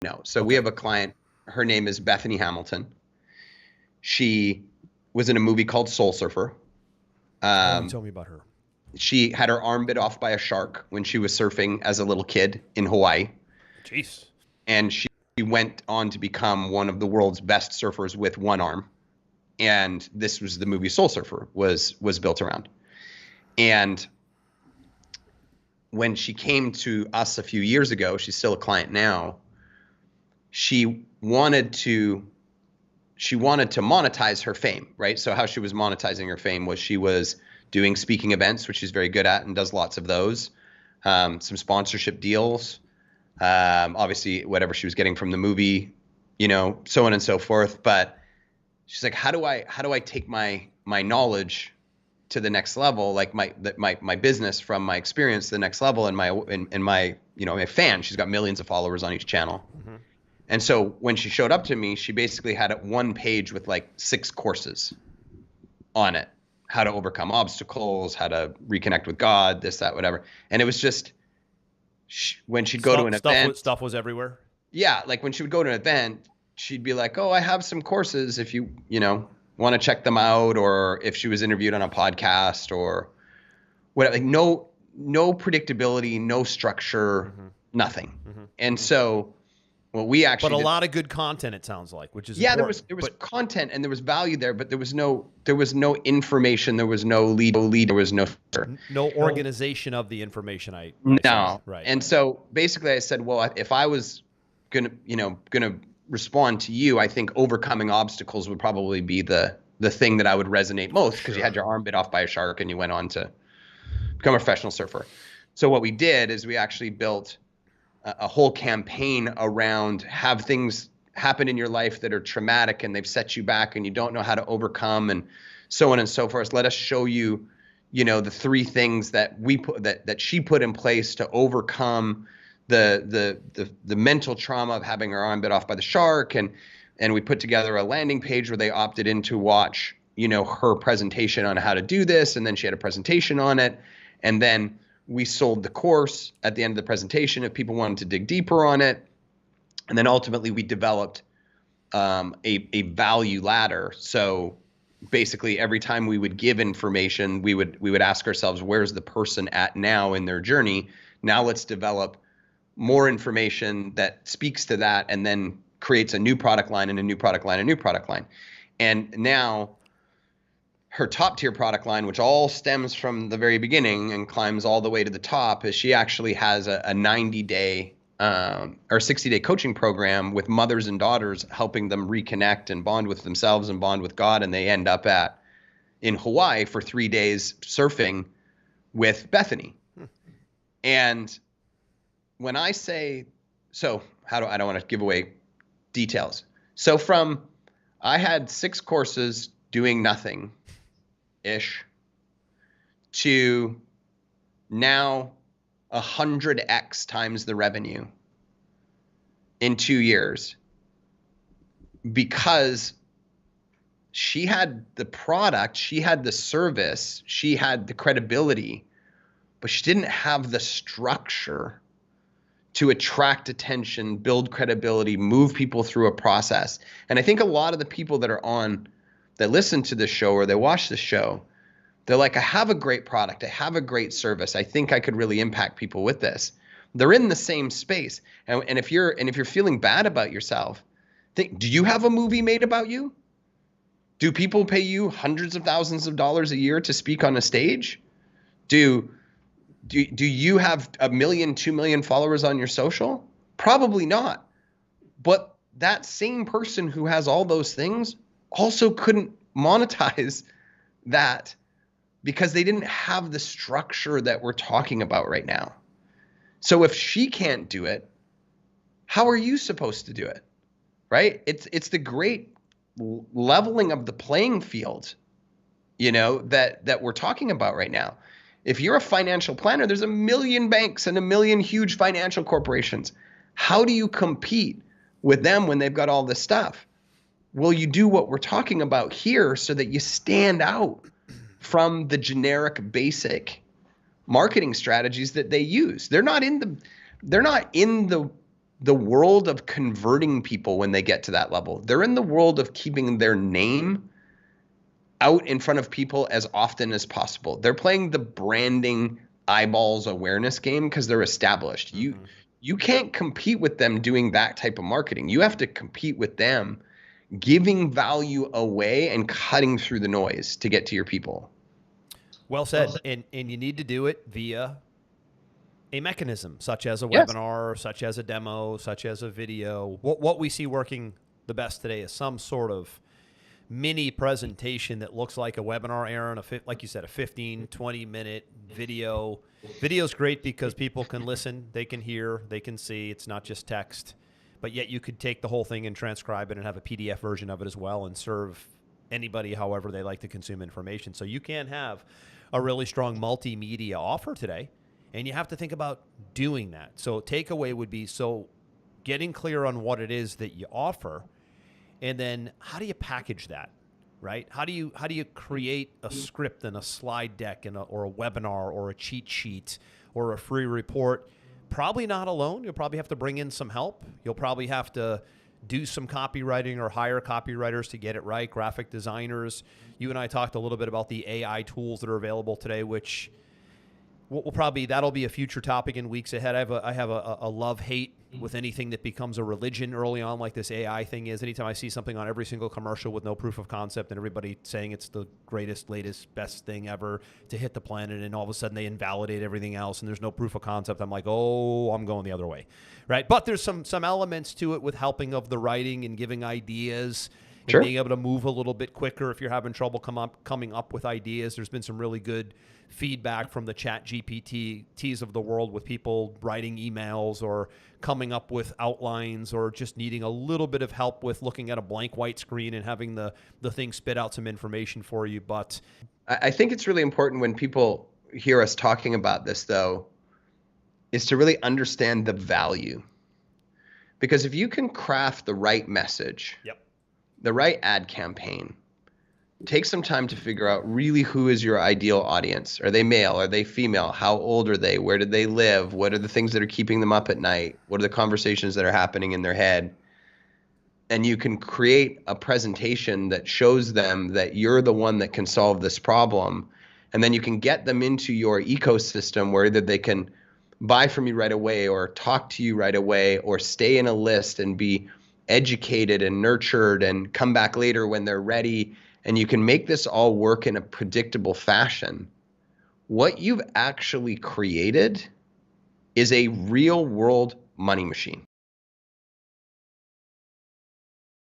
No. So we have a client, her name is Bethany Hamilton. She was in a movie called Soul Surfer. You told me about her. She had her arm bit off by a shark when she was surfing as a little kid in Hawaii. Jeez. And she went on to become one of the world's best surfers with one arm. And this was the movie Soul Surfer was built around. And when she came to us a few years ago, she's still a client now, she wanted to monetize her fame, right? So how she was monetizing her fame was she was doing speaking events, which she's very good at and does lots of those, some sponsorship deals, obviously whatever she was getting from the movie, so on and so forth. But she's like, how do I take my knowledge to the next level, like my business from my experience to the next level, and my fan. She's got millions of followers on each channel. Mm-hmm. And so when she showed up to me, she basically had one page with like 6 courses on it. How to overcome obstacles, how to reconnect with God, this, that, whatever. And it was just when she'd go to an event. Stuff was everywhere? Yeah, like when she would go to an event, she'd be like, oh, I have some courses if you want to check them out, or if she was interviewed on a podcast or whatever. Like no predictability, no structure, mm-hmm. nothing. Mm-hmm. And so what we actually But a lot of good content, it sounds like, which is important. There was content and there was value there, but there was no information, there was no lead, there was no organization of the information. Right. And so basically I said, well, if I was gonna respond to you, I think overcoming obstacles would probably be the thing that I would resonate most, because you had your arm bit off by a shark and you went on to become a professional surfer. So what we did is we actually built a whole campaign around have things happen in your life that are traumatic and they've set you back and you don't know how to overcome, and so on and so forth. Let us show you, the 3 things that that she put in place to overcome the mental trauma of having her arm bit off by the shark. And we put together a landing page where they opted in to watch, her presentation on how to do this. And then she had a presentation on it. And then we sold the course at the end of the presentation if people wanted to dig deeper on it. And then ultimately we developed a value ladder. So basically every time we would give information, we would ask ourselves, where's the person at now in their journey? Now let's develop more information that speaks to that, and then creates a new product line and a new product line, and a new product line. And now her top tier product line, which all stems from the very beginning and climbs all the way to the top, is she actually has a 90-day or 60-day coaching program with mothers and daughters, helping them reconnect and bond with themselves and bond with God. And they end up in Hawaii for 3 days surfing with Bethany. And when I say, I don't want to give away details. So I had 6 courses doing nothing ish to now 100x times the revenue in 2 years, because she had the product, she had the service, she had the credibility, but she didn't have the structure to attract attention, build credibility, move people through a process. And I think a lot of the people that listen to this show or they watch the show, they're like, I have a great product, I have a great service, I think I could really impact people with this. They're in the same space. And if you're feeling bad about yourself, do you have a movie made about you? Do people pay you hundreds of thousands of dollars a year to speak on a stage? Do you have 1 million, 2 million followers on your social? Probably not. But that same person who has all those things also couldn't monetize that because they didn't have the structure that we're talking about right now. So if she can't do it, how are you supposed to do it? Right? It's the great leveling of the playing field, that we're talking about right now. If you're a financial planner, there's 1 million banks and 1 million huge financial corporations. How do you compete with them when they've got all this stuff? Well, you do what we're talking about here so that you stand out from the generic basic marketing strategies that they use. They're not in the the world of converting people when they get to that level. They're in the world of keeping their name out in front of people as often as possible. They're playing the branding eyeballs awareness game because they're established. You can't compete with them doing that type of marketing. You have to compete with them giving value away and cutting through the noise to get to your people. Well said. And you need to do it via a mechanism, such as a Yes. webinar, such as a demo, such as a video. What we see working the best today is some sort of mini presentation that looks like a webinar, Aaron, like you said, a 15, 20-minute video. Video's great because people can listen, they can hear, they can see. It's not just text. But yet you could take the whole thing and transcribe it and have a PDF version of it as well and serve anybody however they like to consume information. So you can have a really strong multimedia offer today, and you have to think about doing that. So takeaway would be, so getting clear on what it is that you offer, and then how do you package that, right? How do you create a script and a slide deck or a webinar or a cheat sheet or a free report? Probably not alone. You'll probably have to bring in some help. You'll probably have to do some copywriting or hire copywriters to get it right, graphic designers. You and I talked a little bit about the AI tools that are available today, which that'll be a future topic in weeks ahead. I have a love-hate with anything that becomes a religion early on, like this AI thing is. Anytime I see something on every single commercial with no proof of concept and everybody saying it's the greatest, latest, best thing ever to hit the planet, and all of a sudden they invalidate everything else and there's no proof of concept, I'm like, oh, I'm going the other way, right? But there's some elements to it with helping of the writing and giving ideas. Sure. And being able to move a little bit quicker if you're having trouble coming up with ideas. There's been some really good feedback from the chat GPTs of the world with people writing emails or coming up with outlines or just needing a little bit of help with looking at a blank white screen and having the thing spit out some information for you. But I think it's really important when people hear us talking about this, though, is to really understand the value. Because if you can craft the right message, yep, the right ad campaign, take some time to figure out really who is your ideal audience. Are they male? Are they female? How old are they? Where did they live? What are the things that are keeping them up at night? What are the conversations that are happening in their head? And you can create a presentation that shows them that you're the one that can solve this problem. And then you can get them into your ecosystem where either they can buy from you right away or talk to you right away or stay in a list and be educated and nurtured and come back later when they're ready, and you can make this all work in a predictable fashion. What you've actually created is a real world money machine.